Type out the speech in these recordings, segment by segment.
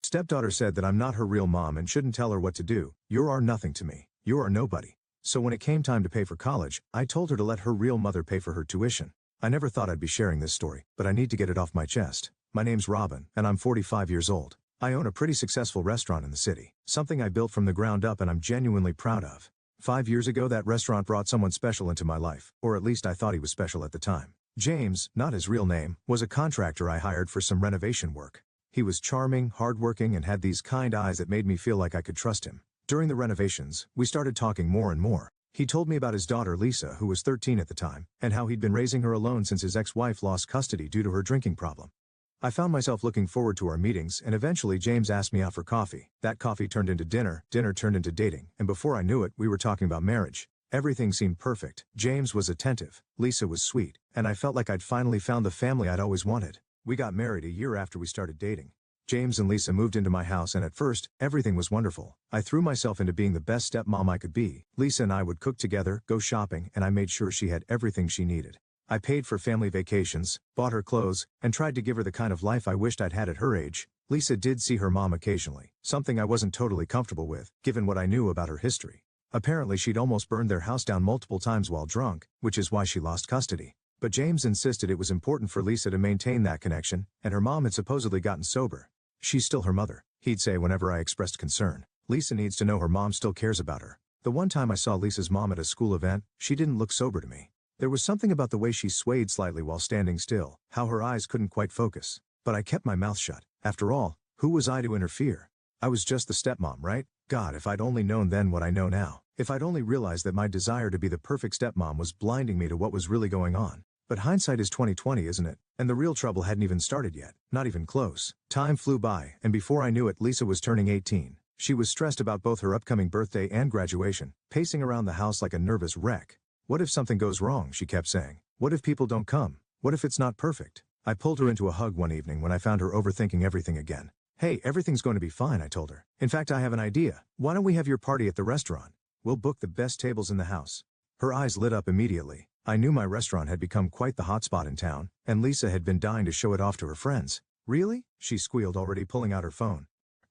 Stepdaughter said that I'm not her real mom and shouldn't tell her what to do. You are nothing to me. You are nobody. So when it came time to pay for college, I told her to let her real mother pay for her tuition. I never thought I'd be sharing this story, but I need to get it off my chest. My name's Robin, and I'm 45 years old. I own a pretty successful restaurant in the city, something I built from the ground up and I'm genuinely proud of. 5 years ago that restaurant brought someone special into my life, or at least I thought he was special at the time. James, not his real name, was a contractor I hired for some renovation work. He was charming, hardworking, and had these kind eyes that made me feel like I could trust him. During the renovations, we started talking more and more. He told me about his daughter Lisa, who was 13 at the time, and how he'd been raising her alone since his ex-wife lost custody due to her drinking problem. I found myself looking forward to our meetings, and eventually James asked me out for coffee. That coffee turned into dinner, dinner turned into dating, and before I knew it, we were talking about marriage. Everything seemed perfect. James was attentive, Lisa was sweet, and I felt like I'd finally found the family I'd always wanted. We got married a year after we started dating. James and Lisa moved into my house and at first, everything was wonderful. I threw myself into being the best stepmom I could be. Lisa and I would cook together, go shopping, and I made sure she had everything she needed. I paid for family vacations, bought her clothes, and tried to give her the kind of life I wished I'd had at her age. Lisa did see her mom occasionally, something I wasn't totally comfortable with, given what I knew about her history. Apparently she'd almost burned their house down multiple times while drunk, which is why she lost custody. But James insisted it was important for Lisa to maintain that connection, and her mom had supposedly gotten sober. She's still her mother, he'd say whenever I expressed concern. Lisa needs to know her mom still cares about her. The one time I saw Lisa's mom at a school event, she didn't look sober to me. There was something about the way she swayed slightly while standing still, how her eyes couldn't quite focus. But I kept my mouth shut. After all, who was I to interfere? I was just the stepmom, right? God, if I'd only known then what I know now. If I'd only realized that my desire to be the perfect stepmom was blinding me to what was really going on. But hindsight is 20/20, isn't it? And the real trouble hadn't even started yet. Not even close. Time flew by, and before I knew it, Lisa was turning 18. She was stressed about both her upcoming birthday and graduation, pacing around the house like a nervous wreck. What if something goes wrong, she kept saying. What if people don't come? What if it's not perfect? I pulled her into a hug one evening when I found her overthinking everything again. Hey, everything's going to be fine, I told her. In fact, I have an idea. Why don't we have your party at the restaurant? We'll book the best tables in the house. Her eyes lit up immediately. I knew my restaurant had become quite the hotspot in town, and Lisa had been dying to show it off to her friends. Really? She squealed, already pulling out her phone.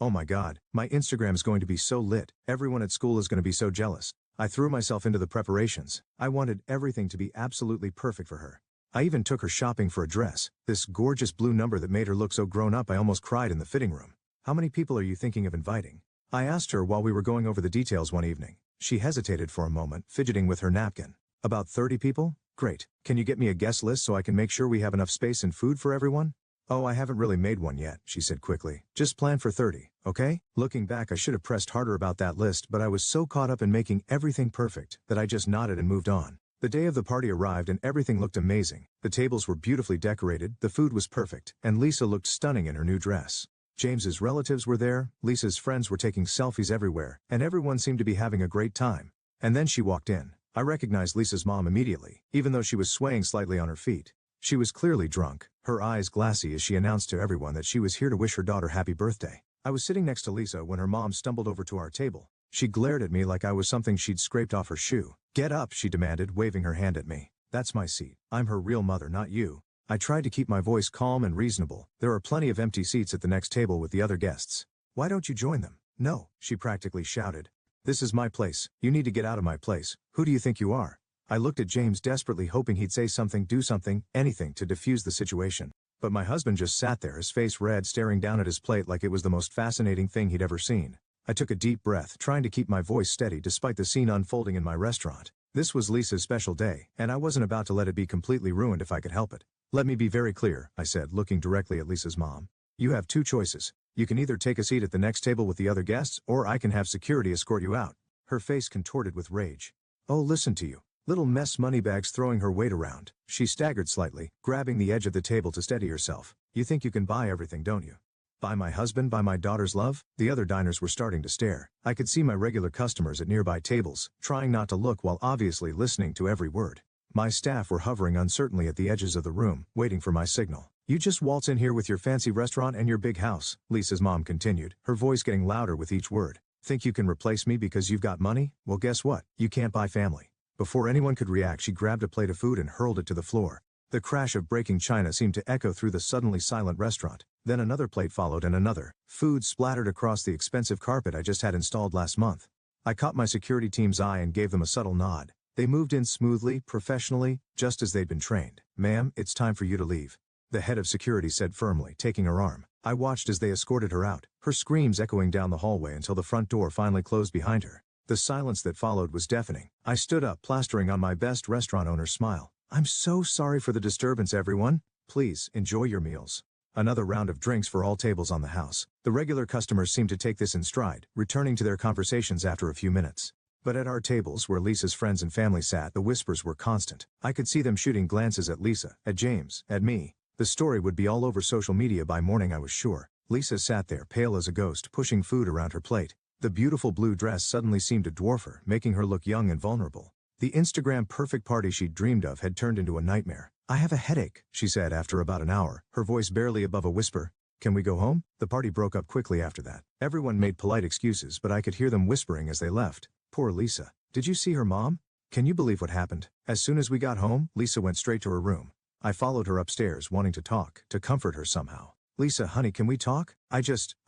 Oh my God, my Instagram's going to be so lit. Everyone at school is going to be so jealous. I threw myself into the preparations. I wanted everything to be absolutely perfect for her. I even took her shopping for a dress, this gorgeous blue number that made her look so grown up I almost cried in the fitting room. How many people are you thinking of inviting? I asked her while we were going over the details one evening. She hesitated for a moment, fidgeting with her napkin. About 30 people? Great. Can you get me a guest list so I can make sure we have enough space and food for everyone? Oh, I haven't really made one yet, she said quickly. Just plan for 30, okay? Looking back, I should have pressed harder about that list, but I was so caught up in making everything perfect that I just nodded and moved on. The day of the party arrived and everything looked amazing. The tables were beautifully decorated, the food was perfect, and Lisa looked stunning in her new dress. James's relatives were there, Lisa's friends were taking selfies everywhere, and everyone seemed to be having a great time. And then she walked in. I recognized Lisa's mom immediately, even though she was swaying slightly on her feet. She was clearly drunk, her eyes glassy as she announced to everyone that she was here to wish her daughter happy birthday. I was sitting next to Lisa when her mom stumbled over to our table. She glared at me like I was something she'd scraped off her shoe. Get up, she demanded, waving her hand at me. That's my seat. I'm her real mother, not you. I tried to keep my voice calm and reasonable. There are plenty of empty seats at the next table with the other guests. Why don't you join them? No, she practically shouted. This is my place. You need to get out of my place. Who do you think you are? I looked at James desperately, hoping he'd say something, do something, anything to defuse the situation. But my husband just sat there, his face red, staring down at his plate like it was the most fascinating thing he'd ever seen. I took a deep breath, trying to keep my voice steady despite the scene unfolding in my restaurant. This was Lisa's special day, and I wasn't about to let it be completely ruined if I could help it. Let me be very clear, I said, looking directly at Lisa's mom. You have two choices. You can either take a seat at the next table with the other guests, or I can have security escort you out. Her face contorted with rage. Oh, listen to you. Little mess moneybags throwing her weight around. She staggered slightly, grabbing the edge of the table to steady herself. You think you can buy everything, don't you? Buy my husband, buy my daughter's love? The other diners were starting to stare. I could see my regular customers at nearby tables, trying not to look while obviously listening to every word. My staff were hovering uncertainly at the edges of the room, waiting for my signal. You just waltz in here with your fancy restaurant and your big house, Lisa's mom continued, her voice getting louder with each word. Think you can replace me because you've got money? Well, guess what? You can't buy family. Before anyone could react, she grabbed a plate of food and hurled it to the floor. The crash of breaking china seemed to echo through the suddenly silent restaurant. Then another plate followed and another. Food splattered across the expensive carpet I just had installed last month. I caught my security team's eye and gave them a subtle nod. They moved in smoothly, professionally, just as they'd been trained. "Ma'am, it's time for you to leave," the head of security said firmly, taking her arm. I watched as they escorted her out, her screams echoing down the hallway until the front door finally closed behind her. The silence that followed was deafening. I stood up, plastering on my best restaurant owner's smile. "I'm so sorry for the disturbance, everyone. Please, enjoy your meals." Another round of drinks for all tables on the house. The regular customers seemed to take this in stride, returning to their conversations after a few minutes. But at our tables, where Lisa's friends and family sat, the whispers were constant. I could see them shooting glances at Lisa, at James, at me. The story would be all over social media by morning, I was sure. Lisa sat there, pale as a ghost, pushing food around her plate. The beautiful blue dress suddenly seemed to dwarf her, making her look young and vulnerable. The Instagram-perfect party she'd dreamed of had turned into a nightmare. "I have a headache," she said after about an hour, her voice barely above a whisper. "Can we go home?" The party broke up quickly after that. Everyone made polite excuses, but I could hear them whispering as they left. Poor Lisa. Did you see her mom? Can you believe what happened? As soon as we got home, Lisa went straight to her room. I followed her upstairs, wanting to talk, to comfort her somehow. "Lisa, honey, can we talk? I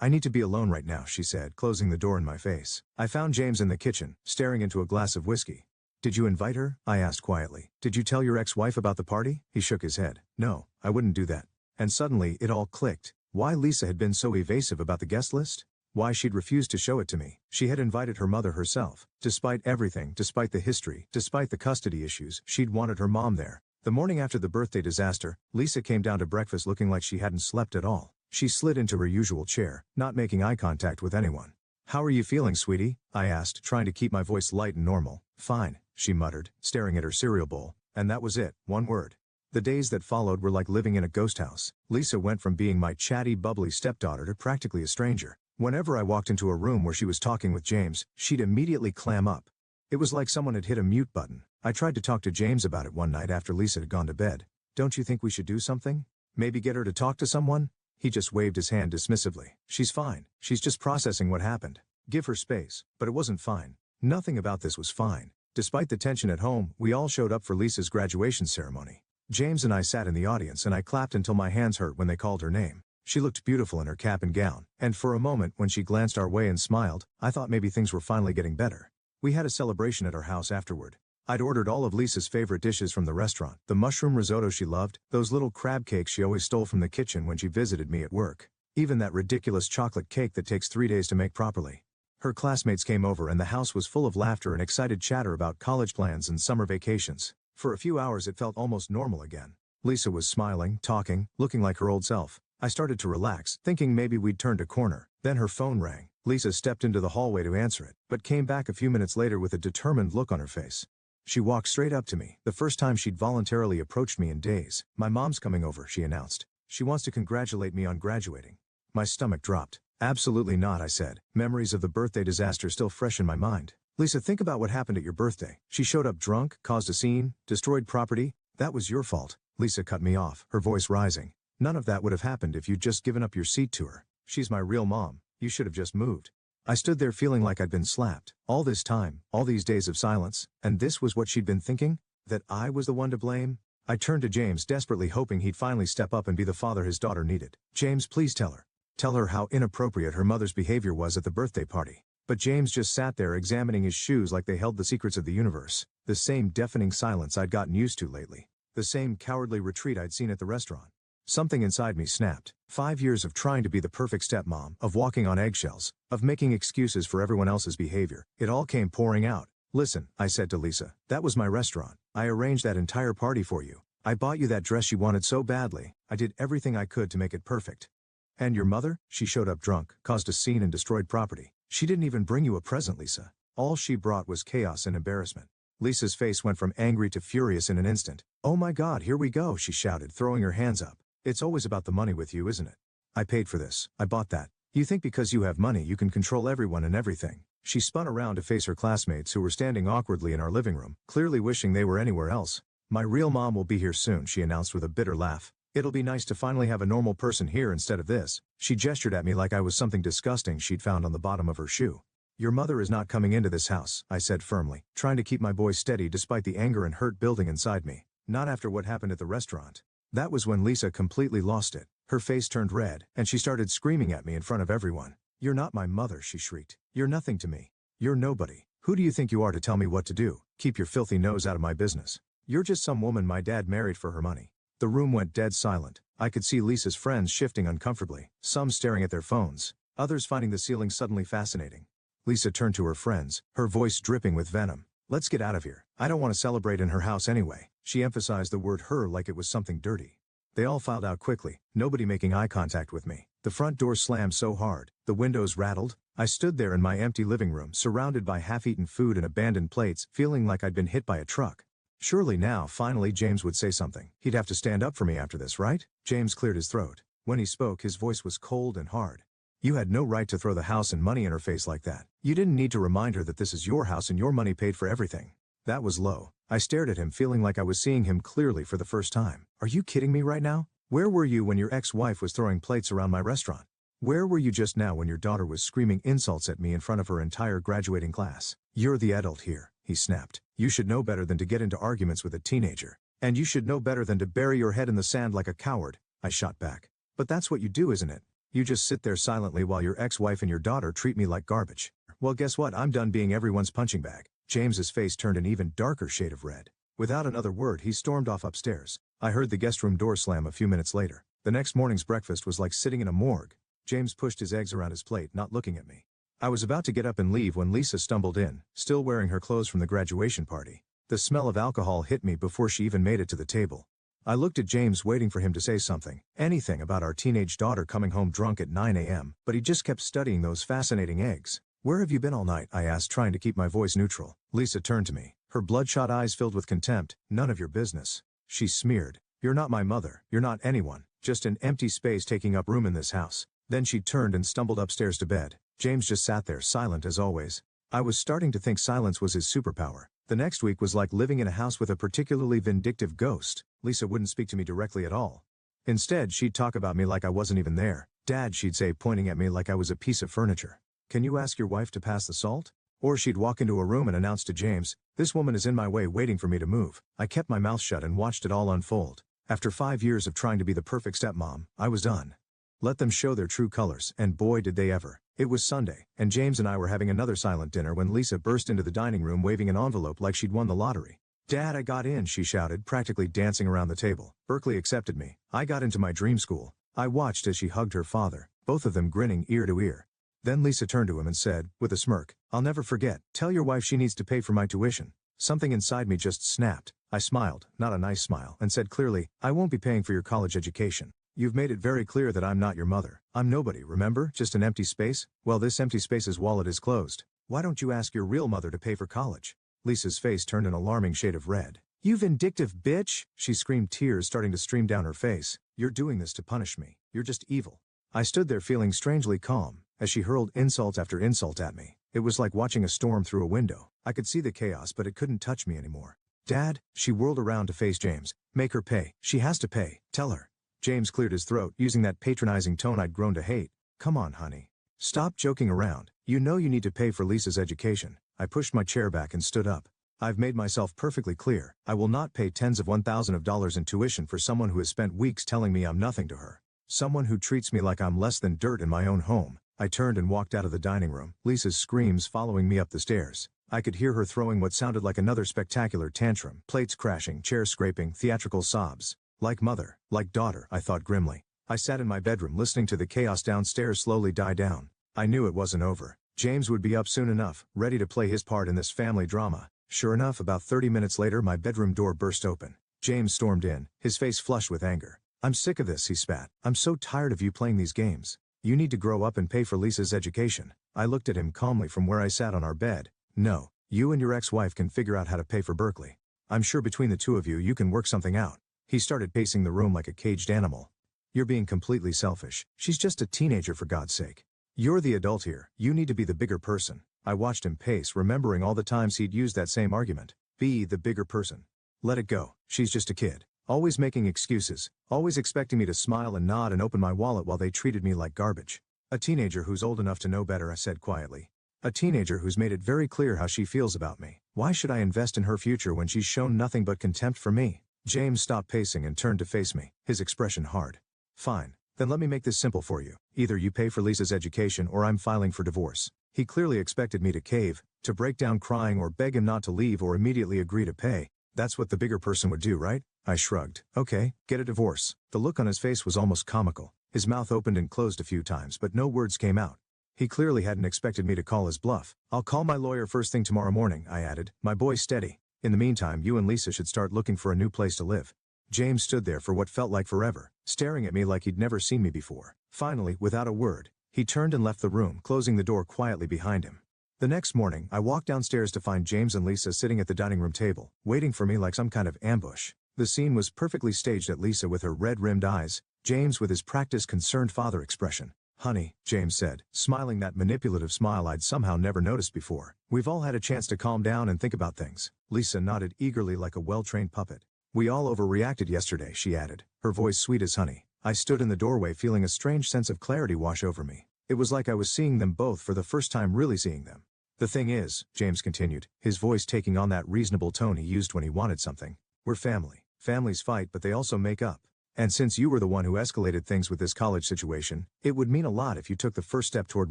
need to be alone right now," she said, closing the door in my face. I found James in the kitchen, staring into a glass of whiskey. "Did you invite her?" I asked quietly. "Did you tell your ex-wife about the party?" He shook his head. "No, I wouldn't do that." And suddenly, it all clicked. Why Lisa had been so evasive about the guest list? Why she'd refused to show it to me. She had invited her mother herself. Despite everything, despite the history, despite the custody issues, she'd wanted her mom there. The morning after the birthday disaster, Lisa came down to breakfast looking like she hadn't slept at all. She slid into her usual chair, not making eye contact with anyone. "How are you feeling, sweetie?" I asked, trying to keep my voice light and normal. "Fine," she muttered, staring at her cereal bowl. And that was it, one word. The days that followed were like living in a ghost house. Lisa went from being my chatty, bubbly stepdaughter to practically a stranger. Whenever I walked into a room where she was talking with James, she'd immediately clam up. It was like someone had hit a mute button. I tried to talk to James about it one night after Lisa had gone to bed. "Don't you think we should do something? Maybe get her to talk to someone?" He just waved his hand dismissively. "She's fine. She's just processing what happened. Give her space." But it wasn't fine. Nothing about this was fine. Despite the tension at home, we all showed up for Lisa's graduation ceremony. James and I sat in the audience and I clapped until my hands hurt when they called her name. She looked beautiful in her cap and gown, and for a moment when she glanced our way and smiled, I thought maybe things were finally getting better. We had a celebration at our house afterward. I'd ordered all of Lisa's favorite dishes from the restaurant, the mushroom risotto she loved, those little crab cakes she always stole from the kitchen when she visited me at work, even that ridiculous chocolate cake that takes 3 days to make properly. Her classmates came over and the house was full of laughter and excited chatter about college plans and summer vacations. For a few hours it felt almost normal again. Lisa was smiling, talking, looking like her old self. I started to relax, thinking maybe we'd turned a corner. Then her phone rang. Lisa stepped into the hallway to answer it, but came back a few minutes later with a determined look on her face. She walked straight up to me, the first time she'd voluntarily approached me in days. "My mom's coming over," she announced. "She wants to congratulate me on graduating." My stomach dropped. "Absolutely not," I said, memories of the birthday disaster still fresh in my mind. "Lisa, think about what happened at your birthday. She showed up drunk, caused a scene, destroyed property. That was your fault." Lisa cut me off, her voice rising. "None of that would have happened if you'd just given up your seat to her. She's my real mom. You should have just moved." I stood there feeling like I'd been slapped. All this time, all these days of silence, and this was what she'd been thinking? That I was the one to blame? I turned to James, desperately hoping he'd finally step up and be the father his daughter needed. "James, please tell her. Tell her how inappropriate her mother's behavior was at the birthday party." But James just sat there examining his shoes like they held the secrets of the universe. The same deafening silence I'd gotten used to lately. The same cowardly retreat I'd seen at the restaurant. Something inside me snapped. 5 years of trying to be the perfect stepmom, of walking on eggshells, of making excuses for everyone else's behavior. It all came pouring out. "Listen," I said to Lisa, "that was my restaurant. I arranged that entire party for you. I bought you that dress you wanted so badly. I did everything I could to make it perfect. And your mother? She showed up drunk, caused a scene and destroyed property. She didn't even bring you a present, Lisa. All she brought was chaos and embarrassment." Lisa's face went from angry to furious in an instant. "Oh my God, here we go," she shouted, throwing her hands up. "It's always about the money with you, isn't it? I paid for this. I bought that. You think because you have money you can control everyone and everything." She spun around to face her classmates who were standing awkwardly in our living room, clearly wishing they were anywhere else. "My real mom will be here soon," she announced with a bitter laugh. "It'll be nice to finally have a normal person here instead of this." She gestured at me like I was something disgusting she'd found on the bottom of her shoe. "Your mother is not coming into this house," I said firmly, trying to keep my voice steady despite the anger and hurt building inside me. "Not after what happened at the restaurant." That was when Lisa completely lost it. Her face turned red, and she started screaming at me in front of everyone. "You're not my mother," she shrieked. "You're nothing to me. You're nobody. Who do you think you are to tell me what to do? Keep your filthy nose out of my business. You're just some woman my dad married for her money." The room went dead silent. I could see Lisa's friends shifting uncomfortably, some staring at their phones, others finding the ceiling suddenly fascinating. Lisa turned to her friends, her voice dripping with venom. "Let's get out of here. I don't want to celebrate in her house anyway." She emphasized the word her like it was something dirty. They all filed out quickly, nobody making eye contact with me. The front door slammed so hard, the windows rattled. I stood there in my empty living room, surrounded by half-eaten food and abandoned plates, feeling like I'd been hit by a truck. Surely now, finally, James would say something. He'd have to stand up for me after this, right? James cleared his throat. When he spoke, his voice was cold and hard. "You had no right to throw the house and money in her face like that. You didn't need to remind her that this is your house and your money paid for everything." That was low. I stared at him, feeling like I was seeing him clearly for the first time. "Are you kidding me right now? Where were you when your ex-wife was throwing plates around my restaurant? Where were you just now when your daughter was screaming insults at me in front of her entire graduating class? You're the adult here," he snapped. "You should know better than to get into arguments with a teenager. And you should know better than to bury your head in the sand like a coward," I shot back. "But that's what you do, isn't it? You just sit there silently while your ex-wife and your daughter treat me like garbage. Well, guess what? I'm done being everyone's punching bag." James's face turned an even darker shade of red. Without another word, he stormed off upstairs. I heard the guest room door slam a few minutes later. The next morning's breakfast was like sitting in a morgue. James pushed his eggs around his plate, not looking at me. I was about to get up and leave when Lisa stumbled in, still wearing her clothes from the graduation party. The smell of alcohol hit me before she even made it to the table. I looked at James, waiting for him to say something, anything about our teenage daughter coming home drunk at 9 a.m., but he just kept studying those fascinating eggs. "Where have you been all night?" I asked, trying to keep my voice neutral. Lisa turned to me, her bloodshot eyes filled with contempt. "None of your business," she smeared. "You're not my mother, you're not anyone, just an empty space taking up room in this house." Then she turned and stumbled upstairs to bed. James just sat there, silent as always. I was starting to think silence was his superpower. The next week was like living in a house with a particularly vindictive ghost. Lisa wouldn't speak to me directly at all. Instead, she'd talk about me like I wasn't even there. "Dad," she'd say, pointing at me like I was a piece of furniture. "Can you ask your wife to pass the salt?" Or she'd walk into a room and announce to James, "This woman is in my way, waiting for me to move." I kept my mouth shut and watched it all unfold. After 5 years of trying to be the perfect stepmom, I was done. Let them show their true colors, and boy did they ever. It was Sunday, and James and I were having another silent dinner when Lisa burst into the dining room waving an envelope like she'd won the lottery. "Dad, I got in," she shouted, practically dancing around the table. Berkeley accepted me. I got into my dream school. I watched as she hugged her father, both of them grinning ear to ear. Then Lisa turned to him and said, with a smirk, "I'll never forget. Tell your wife she needs to pay for my tuition." Something inside me just snapped. I smiled, not a nice smile, and said clearly, "I won't be paying for your college education. You've made it very clear that I'm not your mother. I'm nobody, remember? Just an empty space? Well, this empty space's wallet is closed. Why don't you ask your real mother to pay for college?" Lisa's face turned an alarming shade of red. "You vindictive bitch!" she screamed, tears starting to stream down her face. "You're doing this to punish me. You're just evil." I stood there feeling strangely calm, as she hurled insult after insult at me. It was like watching a storm through a window. I could see the chaos, but it couldn't touch me anymore. "Dad," she whirled around to face James. "Make her pay. She has to pay. Tell her." James cleared his throat, using that patronizing tone I'd grown to hate. "Come on, honey. Stop joking around. You know you need to pay for Lisa's education." I pushed my chair back and stood up. "I've made myself perfectly clear. I will not pay tens of $1,000s in tuition for someone who has spent weeks telling me I'm nothing to her. Someone who treats me like I'm less than dirt in my own home." I turned and walked out of the dining room, Lisa's screams following me up the stairs. I could hear her throwing what sounded like another spectacular tantrum, plates crashing, chairs scraping, theatrical sobs. Like mother, like daughter, I thought grimly. I sat in my bedroom listening to the chaos downstairs slowly die down. I knew it wasn't over. James would be up soon enough, ready to play his part in this family drama. Sure enough, about 30 minutes later my bedroom door burst open. James stormed in, his face flushed with anger. "I'm sick of this," he spat. "I'm so tired of you playing these games. You need to grow up and pay for Lisa's education." I looked at him calmly from where I sat on our bed. "No, you and your ex-wife can figure out how to pay for Berkeley. I'm sure between the two of you you can work something out." He started pacing the room like a caged animal. "You're being completely selfish. She's just a teenager, for God's sake. You're the adult here. You need to be the bigger person." I watched him pace, remembering all the times he'd used that same argument. Be the bigger person. Let it go. She's just a kid. Always making excuses. Always expecting me to smile and nod and open my wallet while they treated me like garbage. "A teenager who's old enough to know better," I said quietly. "A teenager who's made it very clear how she feels about me. Why should I invest in her future when she's shown nothing but contempt for me?" James stopped pacing and turned to face me, his expression hard. "Fine. Then let me make this simple for you. Either you pay for Lisa's education or I'm filing for divorce. He clearly expected me to cave, to break down crying or beg him not to leave or immediately agree to pay. That's what the bigger person would do, right? I shrugged. Okay, get a divorce. The look on his face was almost comical. His mouth opened and closed a few times but no words came out. He clearly hadn't expected me to call his bluff. I'll call my lawyer first thing tomorrow morning, I added. My boy's steady. In the meantime, you and Lisa should start looking for a new place to live. James stood there for what felt like forever, staring at me like he'd never seen me before. Finally, without a word, he turned and left the room, closing the door quietly behind him. The next morning, I walked downstairs to find James and Lisa sitting at the dining room table, waiting for me like some kind of ambush. The scene was perfectly staged at Lisa with her red-rimmed eyes, James with his practiced concerned father expression. Honey, James said, smiling that manipulative smile I'd somehow never noticed before. We've all had a chance to calm down and think about things. Lisa nodded eagerly like a well-trained puppet. We all overreacted yesterday, she added, her voice sweet as honey. I stood in the doorway feeling a strange sense of clarity wash over me. It was like I was seeing them both for the first time, really seeing them. The thing is, James continued, his voice taking on that reasonable tone he used when he wanted something. We're family. Families fight but they also make up. And since you were the one who escalated things with this college situation, it would mean a lot if you took the first step toward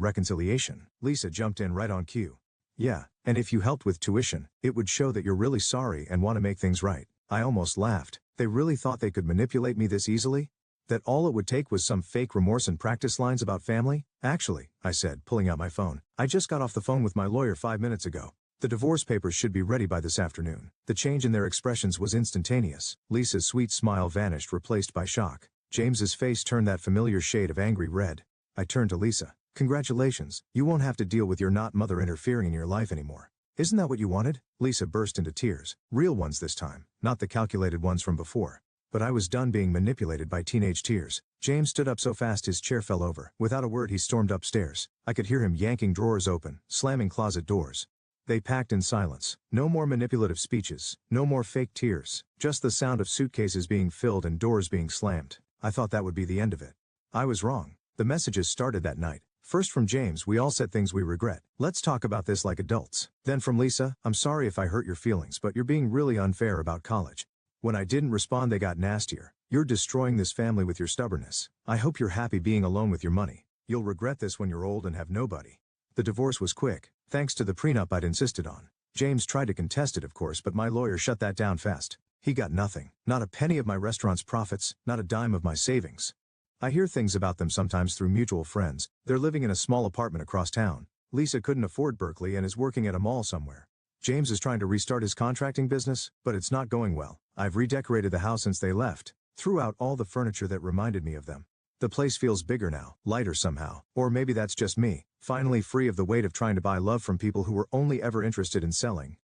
reconciliation. Lisa jumped in right on cue. Yeah, and if you helped with tuition, it would show that you're really sorry and want to make things right. I almost laughed. They really thought they could manipulate me this easily? That all it would take was some fake remorse and practice lines about family? Actually, I said, pulling out my phone, I just got off the phone with my lawyer 5 minutes ago. The divorce papers should be ready by this afternoon. The change in their expressions was instantaneous. Lisa's sweet smile vanished, replaced by shock. James's face turned that familiar shade of angry red. I turned to Lisa. Congratulations, you won't have to deal with your not-mother interfering in your life anymore. Isn't that what you wanted? Lisa burst into tears. Real ones this time, not the calculated ones from before. But I was done being manipulated by teenage tears. James stood up so fast his chair fell over. Without a word he stormed upstairs. I could hear him yanking drawers open, slamming closet doors. They packed in silence. No more manipulative speeches, no more fake tears, just the sound of suitcases being filled and doors being slammed. I thought that would be the end of it. I was wrong. The messages started that night. First from James, we all said things we regret. Let's talk about this like adults. Then from Lisa, I'm sorry if I hurt your feelings but you're being really unfair about college. When I didn't respond they got nastier. You're destroying this family with your stubbornness. I hope you're happy being alone with your money. You'll regret this when you're old and have nobody. The divorce was quick, thanks to the prenup I'd insisted on. James tried to contest it of course but my lawyer shut that down fast. He got nothing. Not a penny of my restaurant's profits, not a dime of my savings. I hear things about them sometimes through mutual friends. They're living in a small apartment across town. Lisa couldn't afford Berkeley and is working at a mall somewhere. James is trying to restart his contracting business, but it's not going well. I've redecorated the house since they left, threw out all the furniture that reminded me of them. The place feels bigger now, lighter somehow. Or maybe that's just me, finally free of the weight of trying to buy love from people who were only ever interested in selling.